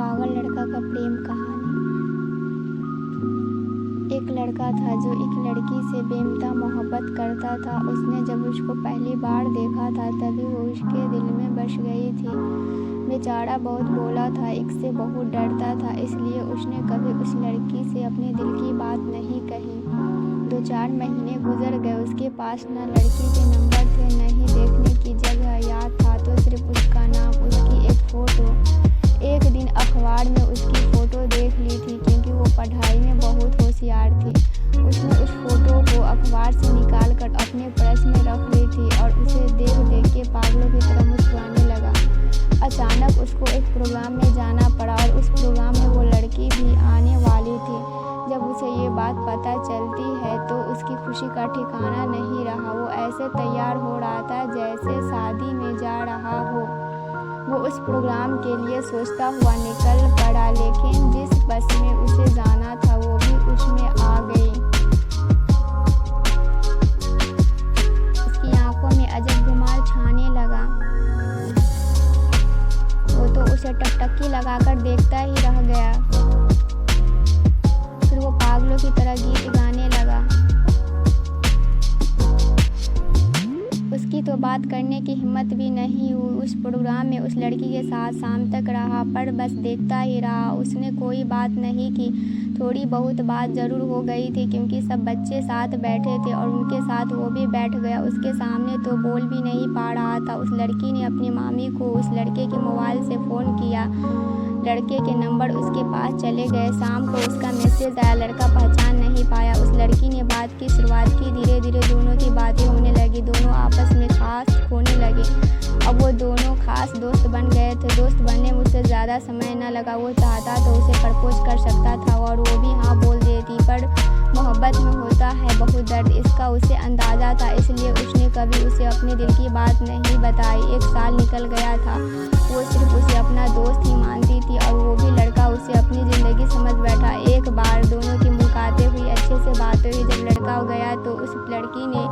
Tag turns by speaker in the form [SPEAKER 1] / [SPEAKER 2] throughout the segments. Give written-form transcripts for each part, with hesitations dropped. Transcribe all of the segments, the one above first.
[SPEAKER 1] पागल लड़का का प्रेम कहानी। एक लड़का था जो एक लड़की से बेमता मोहब्बत करता था। उसने जब उसको पहली बार देखा था तभी वो उसके दिल में बस गई थी। बेचारा बहुत भोला था, इससे बहुत डरता था, इसलिए उसने कभी उस लड़की से अपने दिल की बात नहीं कही। 2-4 महीने गुजर गए। उसके पास न लड़की के नंबर थे, न ही देखने की जगह याद था, तो सिर्फ उसका नाम, उसकी एक फ़ोटो। एक दिन अखबार में उसकी फ़ोटो देख ली थी, क्योंकि वो पढ़ाई में बहुत होशियार थी। उसने उस फ़ोटो को अखबार से निकाल कर अपने पर्स में रख ली थी और उसे देख देख के पागलों की तरह मुस्कुराने लगा। अचानक उसको एक प्रोग्राम में जाना पड़ा और उस प्रोग्राम में वो लड़की भी आने वाली थी। जब उसे ये बात पता चलती है तो उसकी खुशी का ठिकाना नहीं रहा। वो ऐसे तैयार हो रहा था जैसे शादी में जा रहा हो। वो उस प्रोग्राम के लिए सोचता हुआ निकल पड़ा, लेकिन जिस बस में उसे जाना था वो भी उसमें आ गई। उसकी आंखों में अजब खुमार छाने लगा। वो तो उसे टकटकी लगाकर देखता ही रह गया। फिर वो पागलों की तरह गीत गाने लगा। उसकी तो बात करने की हिम्मत भी नहीं हुई। उस प्रोग्राम में उस लड़की के साथ शाम तक रहा, पर बस देखता ही रहा। उसने कोई बात नहीं की। थोड़ी बहुत बात ज़रूर हो गई थी, क्योंकि सब बच्चे साथ बैठे थे और उनके साथ वो भी बैठ गया। उसके सामने तो बोल भी नहीं पा रहा था। उस लड़की ने अपनी मामी को उस लड़के के मोबाइल से फ़ोन किया। लड़के के नंबर उसके पास चले गए। शाम को उसका मैसेज आया, लड़का पहचान नहीं पाया। उस लड़की ने बात की शुरुआत की। धीरे धीरे दोनों की बातें होने लगी। दोनों आपस में खास होने लगे। अब वो दोनों खास दोस्त बन गए थे। दोस्त बनने में उससे ज़्यादा समय न लगा। वो चाहता तो उसे प्रपोज कर सकता था और वो भी हाँ बोल देती, पर मोहब्बत में होता है बहुत दर्द, इसका उसे अंदाज़ा था। इसलिए उसने कभी उसे अपने दिल की बात नहीं बताई। 1 साल निकल गया था। वो सिर्फ उसे अपना दोस्त ही मानती थी और वो भी लड़का उसे अपनी ज़िंदगी समझ बैठा। एक बार दोनों की मुलाकातें हुई, अच्छे से बातें हुई। जब लड़का हो गया तो उस लड़की ने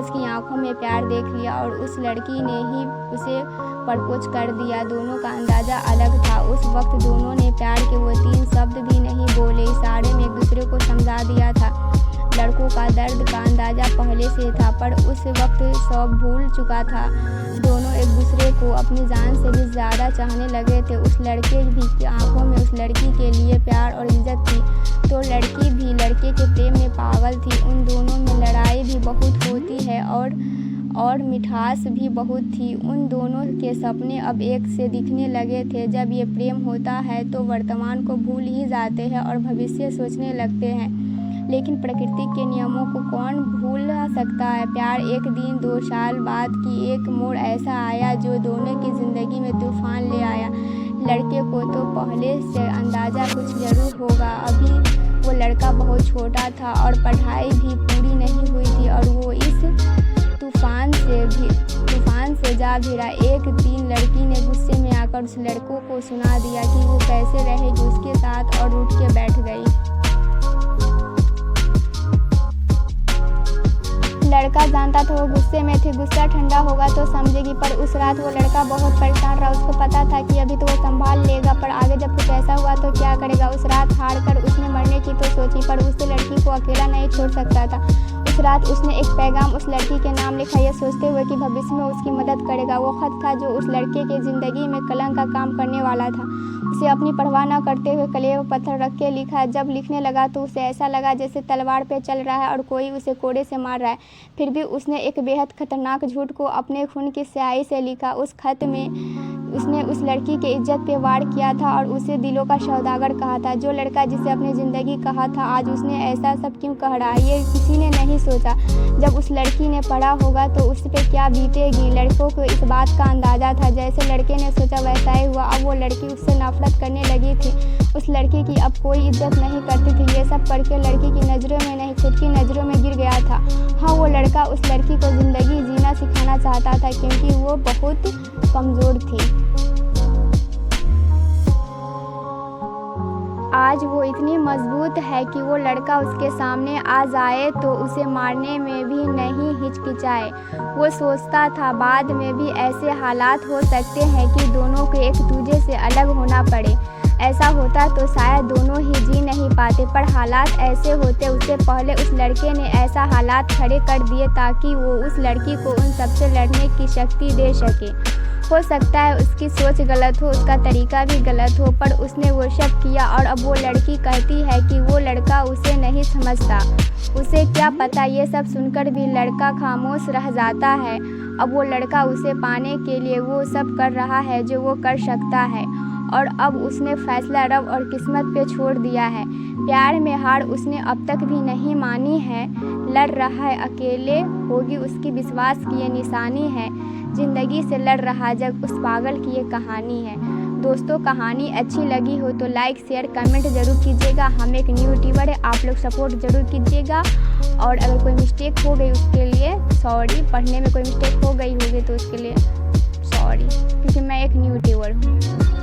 [SPEAKER 1] उसकी आंखों में प्यार देख लिया और उस लड़की ने ही उसे प्रपोज कर दिया। दोनों का अंदाज़ा अलग था। उस वक्त दोनों ने प्यार के वो 3 शब्द भी नहीं बोले, इशारे में एक दूसरे को समझा दिया था। लड़कों का दर्द का अंदाज़ा पहले से था, पर उस वक्त सब भूल चुका था। दोनों एक दूसरे को अपनी जान से भी ज़्यादा चाहने लगे थे। उस लड़के भी की आंखों में उस लड़की के लिए प्यार और इज्जत थी, तो लड़की भी लड़के के प्रेम में पागल थी। उन दोनों में लड़ाई भी बहुत होती है और मिठास भी बहुत थी। उन दोनों के सपने अब एक से दिखने लगे थे। जब ये प्रेम होता है तो वर्तमान को भूल ही जाते हैं और भविष्य सोचने लगते हैं, लेकिन प्रकृति के नियमों को कौन भूल सकता है। प्यार एक दिन 2 साल बाद की एक मोड़ ऐसा आया जो दोनों की ज़िंदगी में तूफान ले आया। लड़के को तो पहले से अंदाज़ा कुछ ज़रूर होगा। अभी वो लड़का बहुत छोटा था और पढ़ाई भी पूरी नहीं हुई थी और वो इस तूफान से जा भिड़ा। एक दिन लड़की ने गुस्से में आकर उस लड़कों को सुना दिया कि वो कैसे रहेगी उसके साथ और उठ के बैठ गई। लड़का जानता था वो गुस्से में थी, गुस्सा ठंडा होगा तो समझेगी, पर उस रात वो लड़का बहुत परेशान रहा। उसको पता था कि अभी तो वो संभाल लेगा, पर आगे जब कुछ ऐसा हुआ तो क्या करेगा। उस रात हार कर उसने मरने की तो सोची, पर उस लड़की को अकेला नहीं छोड़ सकता था। उस रात उसने एक पैगाम उस लड़की के नाम लिखा, ये सोचते हुए कि भविष्य में उसकी मदद करेगा। वो खत था जो उस लड़के की ज़िंदगी में कलंक का काम करने वाला था। उसे अपनी परवाह न करते हुए कलेजे पर पत्थर रख के लिखा। जब लिखने लगा तो उसे ऐसा लगा जैसे तलवार पे चल रहा है और कोई उसे कोड़े से मार रहा है। फिर भी उसने एक बेहद खतरनाक झूठ को अपने खून की स्याही से लिखा। उस खत में उसने उस लड़की की इज्जत पे वार किया था और उसे दिलों का सौदागर कहा था। जो लड़का जिसे अपनी ज़िंदगी कहा था, आज उसने ऐसा सब क्यों कह रहा है, ये किसी ने नहीं सोचा। जब उस लड़की ने पढ़ा होगा तो उस पर क्या बीतेगी। लड़कों को इस बात का अंदाज़ा था। जैसे लड़के ने सोचा वैसा ही हुआ। अब वो लड़की उससे नफरत करने लगी थी। उस लड़की की अब कोई इज्जत नहीं करती थी। ये सब करके लड़की की नज़रों में नहीं, खुद की नज़रों में गिर गया था। हाँ, वो लड़का उस लड़की को ज़िंदगी जीना सिखाना चाहता था, क्योंकि वो बहुत कमज़ोर थी। आज वो इतनी मजबूत है कि वो लड़का उसके सामने आ जाए तो उसे मारने में भी नहीं हिचकिचाए। वो सोचता था बाद में भी ऐसे हालात हो सकते हैं कि दोनों को एक दूसरे से अलग होना पड़े। ऐसा होता तो शायद दोनों ही जी नहीं पाते, पर हालात ऐसे होते उससे पहले उस लड़के ने ऐसा हालात खड़े कर दिए ताकि वो उस लड़की को उन सबसे लड़ने की शक्ति दे सके। हो सकता है उसकी सोच गलत हो, उसका तरीका भी गलत हो, पर उसने वो सब किया और अब वो लड़की कहती है कि वो लड़का उसे नहीं समझता। उसे क्या पता, ये सब सुनकर भी लड़का खामोश रह जाता है। अब वो लड़का उसे पाने के लिए वो सब कर रहा है जो वो कर सकता है, और अब उसने फैसला रब और किस्मत पे छोड़ दिया है। प्यार में हार उसने अब तक भी नहीं मानी है, लड़ रहा है अकेले होगी उसकी विश्वास की ये निशानी है। ज़िंदगी से लड़ रहा जग उस पागल की ये कहानी है। दोस्तों, कहानी अच्छी लगी हो तो लाइक शेयर कमेंट ज़रूर कीजिएगा। हम एक न्यू यूट्यूबर है, आप लोग सपोर्ट ज़रूर कीजिएगा। और अगर कोई मिस्टेक हो गई उसके लिए सॉरी, पढ़ने में कोई मिस्टेक हो गई होगी तो उसके लिए सॉरी, क्योंकि मैं एक न्यू यूट्यूबर हूँ।